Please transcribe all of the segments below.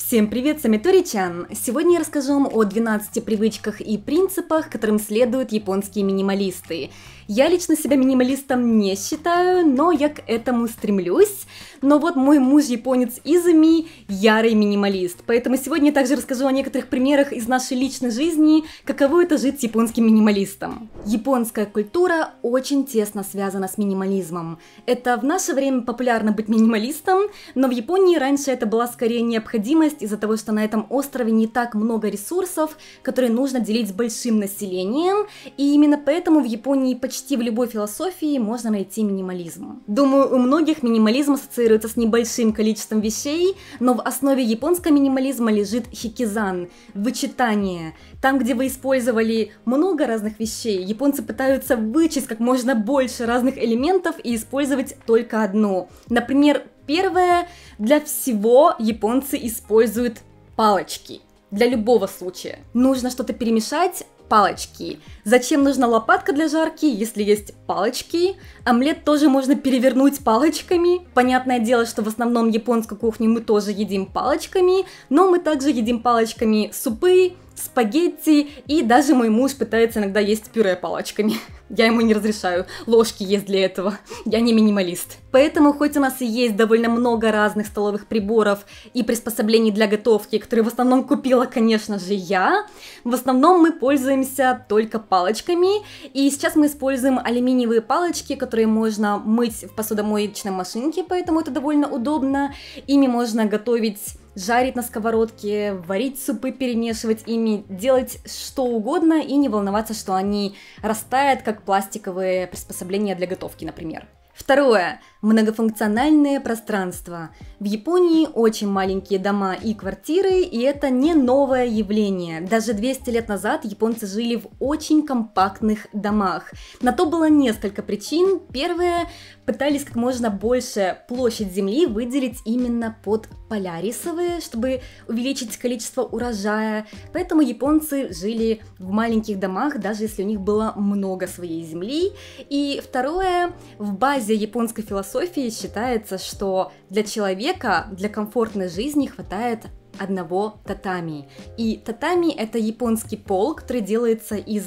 Всем привет, с вами Тори-чан. Сегодня я расскажу вам о 12 привычках и принципах, которым следуют японские минималисты. Я лично себя минималистом не считаю, но я к этому стремлюсь. Но вот мой муж японец Изуми ярый минималист, поэтому сегодня я также расскажу о некоторых примерах из нашей личной жизни, каково это жить с японским минималистом. Японская культура очень тесно связана с минимализмом. Это в наше время популярно быть минималистом, но в Японии раньше это была скорее необходимость из-за того, что на этом острове не так много ресурсов, которые нужно делить с большим населением, и именно поэтому в Японии почти в любой философии можно найти минимализм. Думаю, у многих минимализм ассоциируется с небольшим количеством вещей, но в основе японского минимализма лежит хикизан, вычитание. Там, где вы использовали много разных вещей, японцы пытаются вычесть как можно больше разных элементов и использовать только одно. Например, первое, для всего японцы используют палочки. Для любого случая. Нужно что-то перемешать, палочки. Зачем нужна лопатка для жарки, если есть палочки? Омлет тоже можно перевернуть палочками. Понятное дело, что в основном японскую кухню мы тоже едим палочками, но мы также едим палочками супы, спагетти, и даже мой муж пытается иногда есть пюре палочками. Я ему не разрешаю ложки есть для этого, я не минималист. Поэтому, хоть у нас и есть довольно много разных столовых приборов и приспособлений для готовки, которые в основном купила, конечно же, я, в основном мы пользуемся только палочками, и сейчас мы используем алюминиевые палочки, которые можно мыть в посудомоечной машинке, поэтому это довольно удобно, ими можно готовить, жарить на сковородке, варить супы, перемешивать ими, делать что угодно и не волноваться, что они растают, как пластиковые приспособления для готовки, например. Второе. Многофункциональное пространство. В Японии очень маленькие дома и квартиры, и это не новое явление. Даже 200 лет назад японцы жили в очень компактных домах. На то было несколько причин. Первое. Пытались как можно больше площадь земли выделить именно под поля рисовые, чтобы увеличить количество урожая. Поэтому японцы жили в маленьких домах, даже если у них было много своей земли. И второе. В базе японской философии считается, что для человека, для комфортной жизни хватает одного татами. И татами — это японский пол, который делается из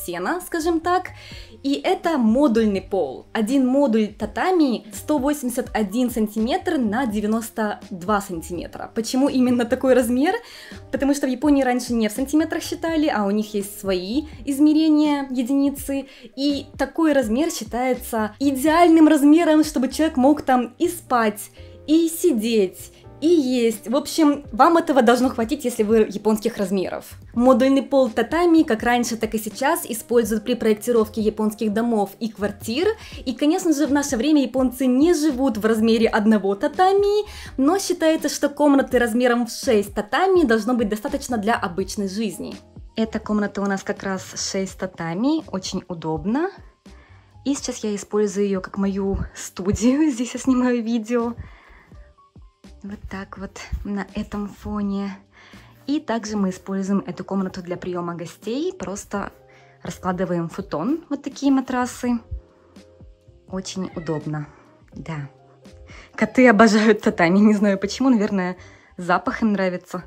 сена, скажем так. И это модульный пол. Один модуль татами 181 сантиметр на 92 сантиметра. Почему именно такой размер? Потому что в Японии раньше не в сантиметрах считали, а у них есть свои измерения, единицы. И такой размер считается идеальным размером, чтобы человек мог там и спать, и сидеть, и есть. В общем, вам этого должно хватить, если вы японских размеров. Модульный пол татами, как раньше, так и сейчас, используют при проектировке японских домов и квартир. И, конечно же, в наше время японцы не живут в размере одного татами, но считается, что комнаты размером в 6 татами должно быть достаточно для обычной жизни. Эта комната у нас как раз 6 татами, очень удобно. И сейчас я использую ее как мою студию, здесь я снимаю видео. Вот так вот на этом фоне. И также мы используем эту комнату для приема гостей. Просто раскладываем футон, вот такие матрасы. Очень удобно, да. Коты обожают татами, не знаю почему, наверное, запах им нравится.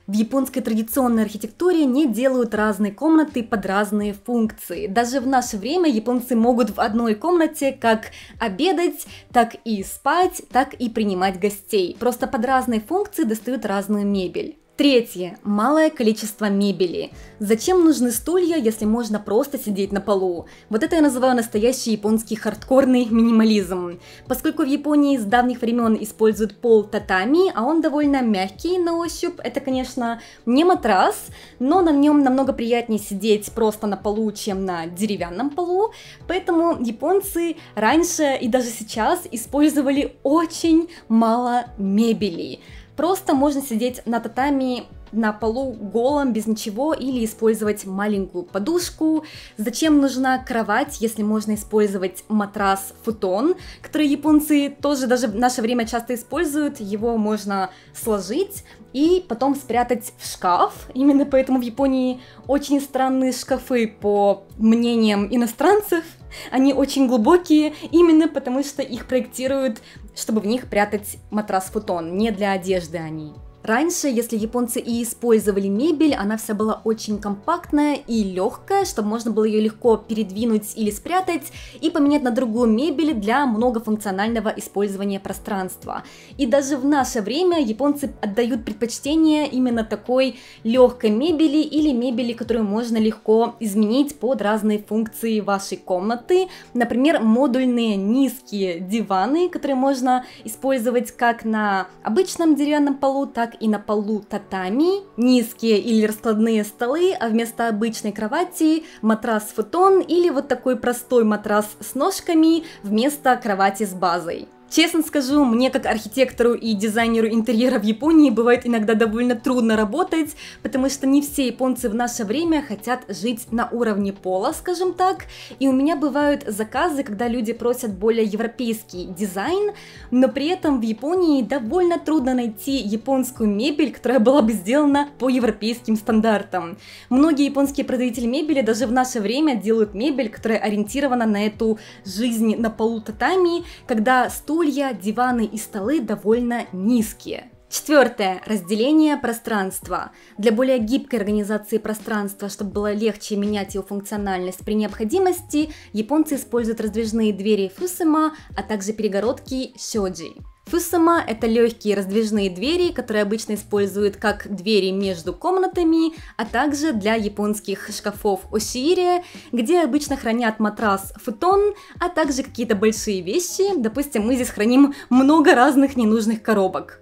В японской традиционной архитектуре не делают разные комнаты под разные функции. Даже в наше время японцы могут в одной комнате как обедать, так и спать, так и принимать гостей. Просто под разные функции достают разную мебель. Третье. Малое количество мебели. Зачем нужны стулья, если можно просто сидеть на полу? Вот это я называю настоящий японский хардкорный минимализм. Поскольку в Японии с давних времен используют пол татами, а он довольно мягкий на ощупь, это, конечно, не матрас, но на нем намного приятнее сидеть просто на полу, чем на деревянном полу. Поэтому японцы раньше и даже сейчас использовали очень мало мебели. Просто можно сидеть на татами на полу голым, без ничего, или использовать маленькую подушку. Зачем нужна кровать, если можно использовать матрас-футон, который японцы тоже даже в наше время часто используют. Его можно сложить и потом спрятать в шкаф. Именно поэтому в Японии очень странные шкафы, по мнениям иностранцев. Они очень глубокие, именно потому что их проектируют, чтобы в них прятать матрас-футон. Не для одежды они Раньше, если японцы и использовали мебель, она вся была очень компактная и легкая, чтобы можно было ее легко передвинуть или спрятать и поменять на другую мебель для многофункционального использования пространства. И даже в наше время японцы отдают предпочтение именно такой легкой мебели или мебели, которую можно легко изменить под разные функции вашей комнаты. Например, модульные низкие диваны, которые можно использовать как на обычном деревянном полу, так и на полу татами, низкие или раскладные столы, а вместо обычной кровати матрас-футон или вот такой простой матрас с ножками вместо кровати с базой. Честно скажу, мне как архитектору и дизайнеру интерьера в Японии бывает иногда довольно трудно работать, потому что не все японцы в наше время хотят жить на уровне пола, скажем так, и у меня бывают заказы, когда люди просят более европейский дизайн, но при этом в Японии довольно трудно найти японскую мебель, которая была бы сделана по европейским стандартам. Многие японские производители мебели даже в наше время делают мебель, которая ориентирована на эту жизнь на полу татами, когда стулья, диваны и столы довольно низкие. Четвертое. Разделение пространства. Для более гибкой организации пространства, чтобы было легче менять его функциональность при необходимости, японцы используют раздвижные двери фусима, а также перегородки сёджи. Фусима – это легкие раздвижные двери, которые обычно используют как двери между комнатами, а также для японских шкафов ошиире, где обычно хранят матрас футон, а также какие-то большие вещи. Допустим, мы здесь храним много разных ненужных коробок.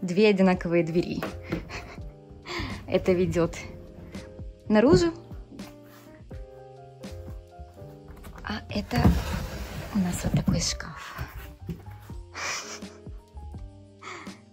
Две одинаковые двери. Это ведет наружу. А это у нас вот такой шкаф.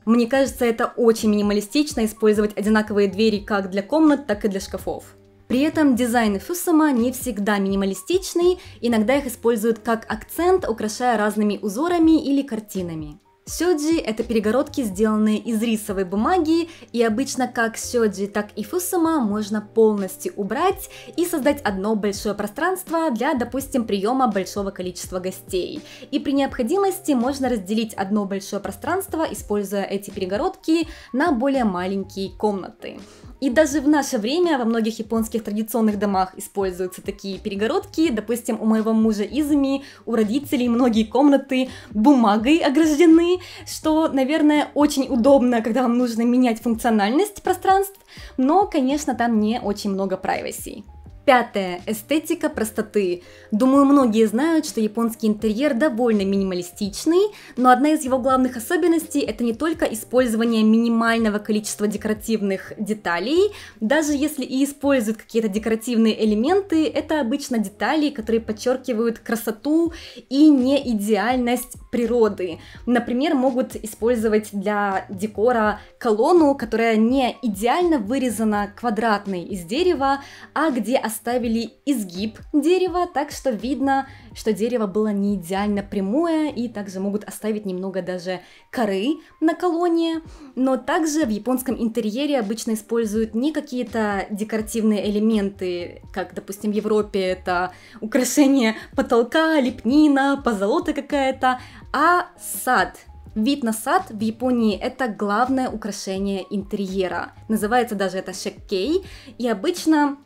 Мне кажется, это очень минималистично использовать одинаковые двери как для комнат, так и для шкафов. При этом дизайны фусима не всегда минималистичны, иногда их используют как акцент, украшая разными узорами или картинами. Сёджи – это перегородки, сделанные из рисовой бумаги, и обычно как сёджи, так и фусима можно полностью убрать и создать одно большое пространство для, допустим, приема большого количества гостей. И при необходимости можно разделить одно большое пространство, используя эти перегородки, на более маленькие комнаты. И даже в наше время во многих японских традиционных домах используются такие перегородки. Допустим, у моего мужа Изуми, у родителей многие комнаты бумагой ограждены, что, наверное, очень удобно, когда вам нужно менять функциональность пространств, но, конечно, там не очень много privacy. Пятое. Эстетика простоты. Думаю, многие знают, что японский интерьер довольно минималистичный, но одна из его главных особенностей – это не только использование минимального количества декоративных деталей. Даже если и используют какие-то декоративные элементы, это обычно детали, которые подчеркивают красоту и неидеальность природы. Например, могут использовать для декора колонну, которая не идеально вырезана квадратной из дерева, а где оставили изгиб дерева, так что видно, что дерево было не идеально прямое, и также могут оставить немного даже коры на колонне. Но также в японском интерьере обычно используют не какие-то декоративные элементы, как, допустим, в Европе это украшение потолка, лепнина, позолота какая-то, а сад. Вид на сад в Японии – это главное украшение интерьера. Называется даже это шеккей, и обычно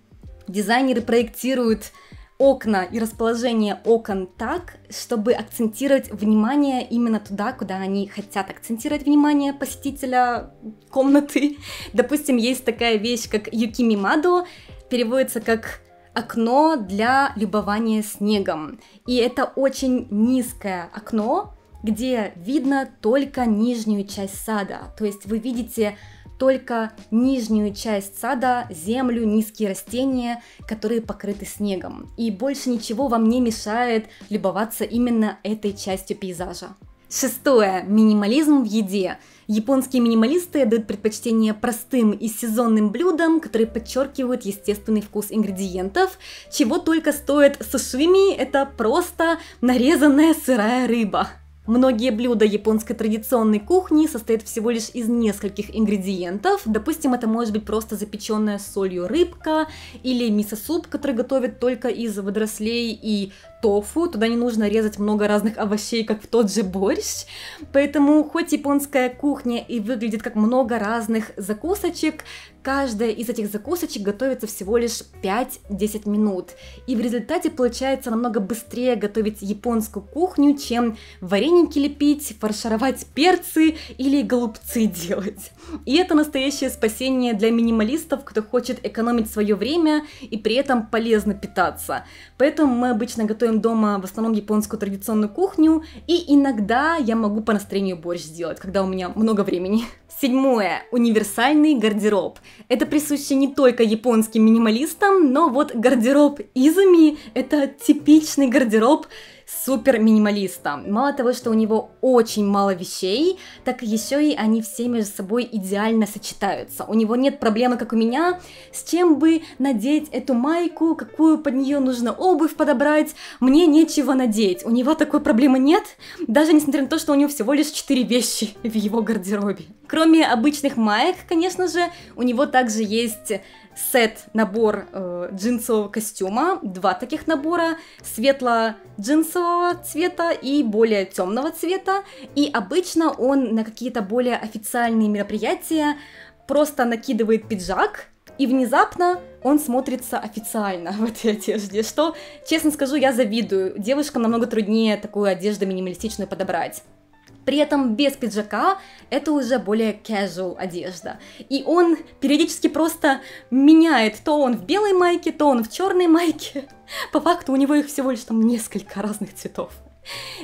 дизайнеры проектируют окна и расположение окон так, чтобы акцентировать внимание именно туда, куда они хотят акцентировать внимание посетителя комнаты. Допустим, есть такая вещь, как юкимимадо, переводится как окно для любования снегом. И это очень низкое окно, где видно только нижнюю часть сада. То есть вы видите только нижнюю часть сада, землю, низкие растения, которые покрыты снегом. И больше ничего вам не мешает любоваться именно этой частью пейзажа. Шестое. Минимализм в еде. Японские минималисты дают предпочтение простым и сезонным блюдам, которые подчеркивают естественный вкус ингредиентов. Чего только стоит сашими, это просто нарезанная сырая рыба. Многие блюда японской традиционной кухни состоят всего лишь из нескольких ингредиентов. Допустим, это может быть просто запеченная с солью рыбка или мисо-суп, который готовят только из водорослей и тофу, туда не нужно резать много разных овощей, как в тот же борщ. Поэтому, хоть японская кухня и выглядит как много разных закусочек, каждая из этих закусочек готовится всего лишь 5-10 минут. И в результате получается намного быстрее готовить японскую кухню, чем вареники лепить, фаршировать перцы или голубцы делать. И это настоящее спасение для минималистов, кто хочет экономить свое время и при этом полезно питаться. Поэтому мы обычно готовим дома в основном японскую традиционную кухню, и иногда я могу по настроению борщ сделать, когда у меня много времени. 7. Универсальный гардероб. Это присуще не только японским минималистам, но вот гардероб Изуми – это типичный гардероб супер-минималиста. Мало того, что у него очень мало вещей, так еще и они все между собой идеально сочетаются. У него нет проблемы, как у меня, с чем бы надеть эту майку, какую под нее нужно обувь подобрать. Мне нечего надеть. У него такой проблемы нет, даже несмотря на то, что у него всего лишь 4 вещи в его гардеробе. Кроме обычных маек, конечно же, у него также есть набор джинсового костюма, 2 таких набора, светло-джинсового цвета и более темного цвета, и обычно он на какие-то более официальные мероприятия просто накидывает пиджак, и внезапно он смотрится официально в этой одежде, что, честно скажу, я завидую, девушкам намного труднее такую одежду минималистичную подобрать. При этом без пиджака это уже более casual одежда. И он периодически просто меняет, то он в белой майке, то он в черной майке. По факту у него их всего лишь там несколько разных цветов.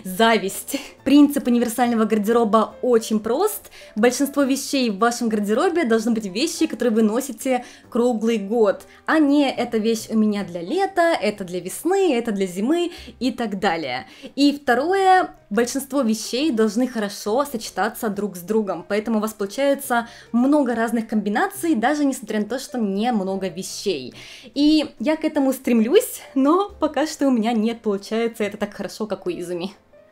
Зависть. Принцип универсального гардероба очень прост. Большинство вещей в вашем гардеробе должны быть вещи, которые вы носите круглый год, а не эта вещь у меня для лета, это для весны, это для зимы и так далее. И второе, большинство вещей должны хорошо сочетаться друг с другом, поэтому у вас получается много разных комбинаций, даже несмотря на то, что не много вещей. И я к этому стремлюсь, но пока что у меня не получается это так хорошо, как у Изуми.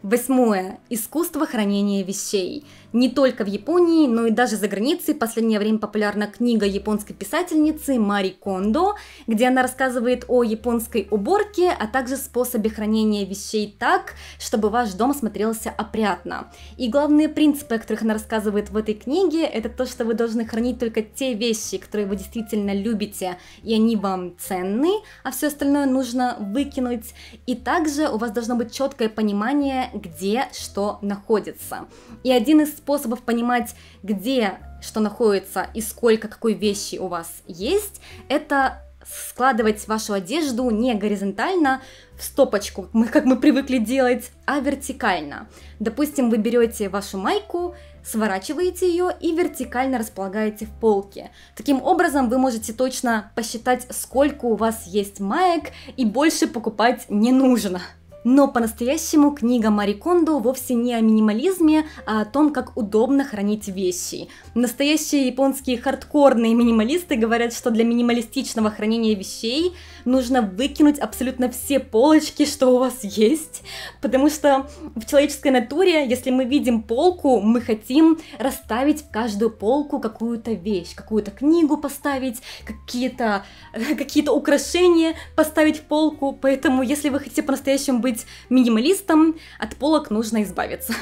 8. Искусство хранения вещей. Не только в Японии, но и даже за границей в последнее время популярна книга японской писательницы Мари Кондо, где она рассказывает о японской уборке, а также способе хранения вещей так, чтобы ваш дом смотрелся опрятно. И главные принципы, о которых она рассказывает в этой книге, это то, что вы должны хранить только те вещи, которые вы действительно любите, и они вам ценны, а все остальное нужно выкинуть. И также у вас должно быть четкое понимание, где что находится. И один из способов понимать, где что находится и сколько какой вещи у вас есть, это складывать вашу одежду не горизонтально в стопочку, как мы привыкли делать, а вертикально. Допустим, вы берете вашу майку, сворачиваете ее и вертикально располагаете в полке. Таким образом, вы можете точно посчитать, сколько у вас есть маек, и больше покупать не нужно. Но по-настоящему книга Мари Кондо вовсе не о минимализме, а о том, как удобно хранить вещи. Настоящие японские хардкорные минималисты говорят, что для минималистичного хранения вещей нужно выкинуть абсолютно все полочки, что у вас есть, потому что в человеческой натуре, если мы видим полку, мы хотим расставить в каждую полку какую-то вещь, какую-то книгу поставить, какие-то украшения поставить в полку, поэтому если вы хотите по-настоящему быть минималистом, от полок нужно избавиться.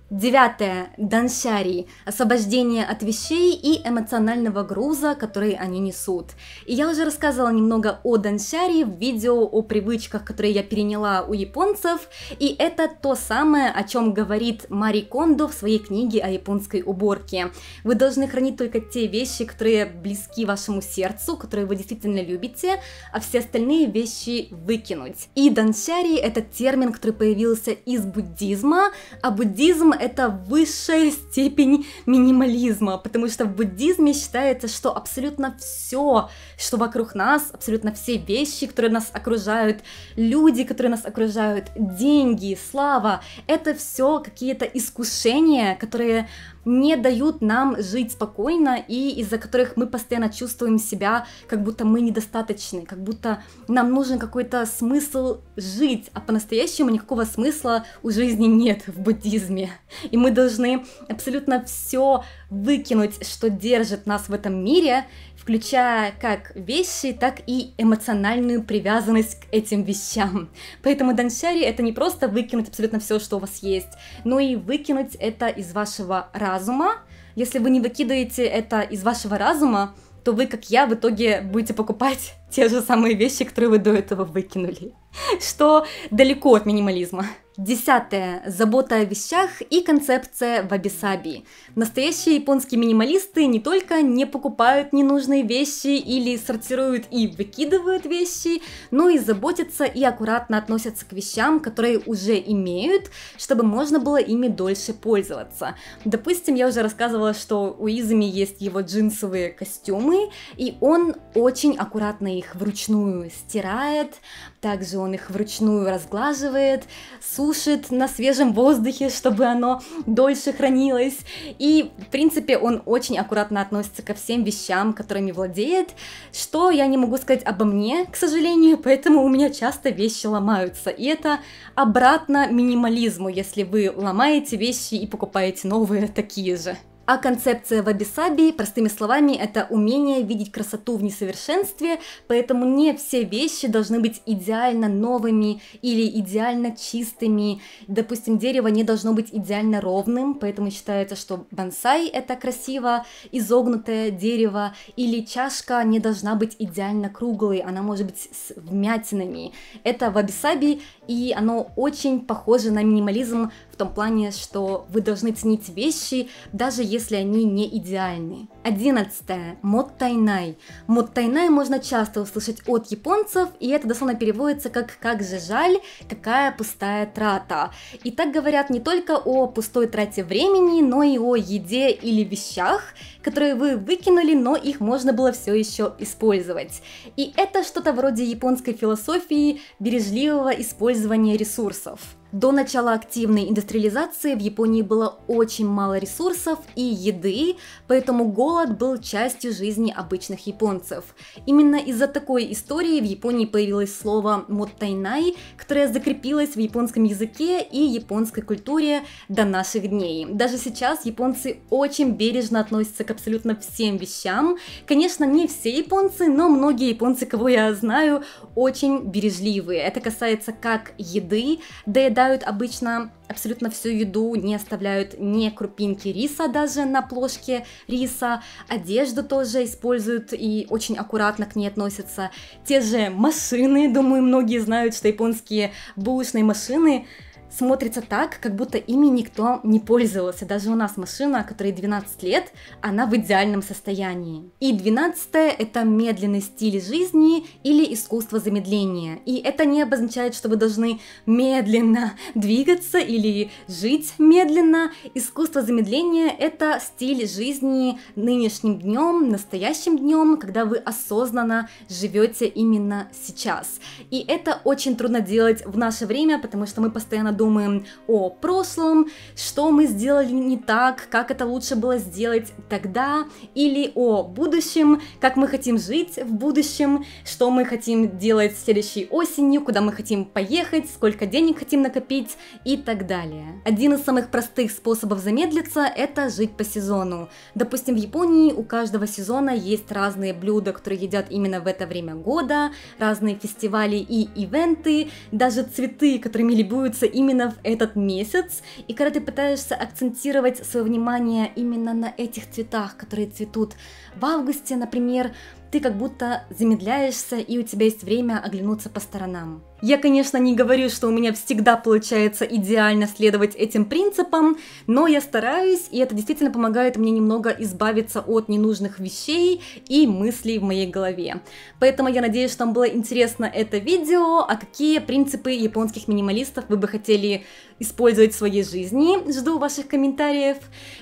9. Даншари. Освобождение от вещей и эмоционального груза, который они несут. И я уже рассказывала немного о даншари в видео о привычках, которые я переняла у японцев, и это то самое, о чем говорит Мари Кондо в своей книге о японской уборке. Вы должны хранить только те вещи, которые близки вашему сердцу, которые вы действительно любите, а все остальные вещи выкинуть. И даншари — это термин, который появился из буддизма, а буддизм — это высшая степень минимализма, потому что в буддизме считается, что абсолютно все, что вокруг нас, абсолютно все вещи, которые нас окружают, люди, которые нас окружают, деньги, слава, это все какие-то искушения, которые не дают нам жить спокойно и из-за которых мы постоянно чувствуем себя, как будто мы недостаточны, как будто нам нужен какой-то смысл жить, а по-настоящему никакого смысла у жизни нет в буддизме. И мы должны абсолютно все выкинуть, что держит нас в этом мире, включая как вещи, так и эмоциональную привязанность к этим вещам. Поэтому данчари — это не просто выкинуть абсолютно все, что у вас есть, но и выкинуть это из вашего разума. Если вы не выкидываете это из вашего разума, то вы, как я, в итоге будете покупать те же самые вещи, которые вы до этого выкинули. Что далеко от минимализма. 10. Забота о вещах и концепция ваби-саби. Настоящие японские минималисты не только не покупают ненужные вещи или сортируют и выкидывают вещи, но и заботятся и аккуратно относятся к вещам, которые уже имеют, чтобы можно было ими дольше пользоваться. Допустим, я уже рассказывала, что у Изуми есть его джинсовые костюмы, и он очень аккуратно их вручную стирает, также он их вручную разглаживает, сушит на свежем воздухе, чтобы оно дольше хранилось. И, в принципе, он очень аккуратно относится ко всем вещам, которыми владеет, что я не могу сказать обо мне, к сожалению, поэтому у меня часто вещи ломаются. И это обратно минимализму, если вы ломаете вещи и покупаете новые такие же. А концепция ваби-саби, простыми словами, это умение видеть красоту в несовершенстве, поэтому не все вещи должны быть идеально новыми или идеально чистыми. Допустим, дерево не должно быть идеально ровным, поэтому считается, что бонсай — это красиво изогнутое дерево, или чашка не должна быть идеально круглой, она может быть с вмятинами. Это ваби-саби, и оно очень похоже на минимализм в том плане, что вы должны ценить вещи, даже если они не идеальны. 11. Моттайнай. Моттайнай можно часто услышать от японцев, и это дословно переводится как же жаль, какая пустая трата». И так говорят не только о пустой трате времени, но и о еде или вещах, которые вы выкинули, но их можно было все еще использовать. И это что-то вроде японской философии бережливого использования ресурсов. До начала активной индустриализации в Японии было очень мало ресурсов и еды, поэтому голод был частью жизни обычных японцев. Именно из-за такой истории в Японии появилось слово «моттайнай», которое закрепилось в японском языке и японской культуре до наших дней. Даже сейчас японцы очень бережно относятся к абсолютно всем вещам. Конечно, не все японцы, но многие японцы, кого я знаю, очень бережливые. Это касается как еды, доедают обычно абсолютно всю еду, не оставляют ни крупинки риса даже на плошке риса, одежду тоже используют и очень аккуратно к ней относятся. Те же машины, думаю, многие знают, что японские бэушные машины смотрится так, как будто ими никто не пользовался. Даже у нас машина, которой 12 лет, она в идеальном состоянии. И 12 это медленный стиль жизни или искусство замедления. И это не обозначает, что вы должны медленно двигаться или жить медленно. Искусство замедления — это стиль жизни нынешним днем, настоящим днем, когда вы осознанно живете именно сейчас. И это очень трудно делать в наше время, потому что мы постоянно думаем о прошлом, что мы сделали не так, как это лучше было сделать тогда, или о будущем, как мы хотим жить в будущем, что мы хотим делать следующей осенью, куда мы хотим поехать, сколько денег хотим накопить и так далее. Один из самых простых способов замедлиться — это жить по сезону. Допустим, в Японии у каждого сезона есть разные блюда, которые едят именно в это время года, разные фестивали и ивенты, даже цветы, которыми любуются именно в этот месяц. И когда ты пытаешься акцентировать свое внимание именно на этих цветах, которые цветут в августе, например, ты как будто замедляешься, и у тебя есть время оглянуться по сторонам. Я, конечно, не говорю, что у меня всегда получается идеально следовать этим принципам, но я стараюсь, и это действительно помогает мне немного избавиться от ненужных вещей и мыслей в моей голове. Поэтому я надеюсь, что вам было интересно это видео, а какие принципы японских минималистов вы бы хотели использовать в своей жизни. Жду ваших комментариев.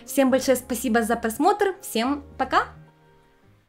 Всем большое спасибо за просмотр, всем пока!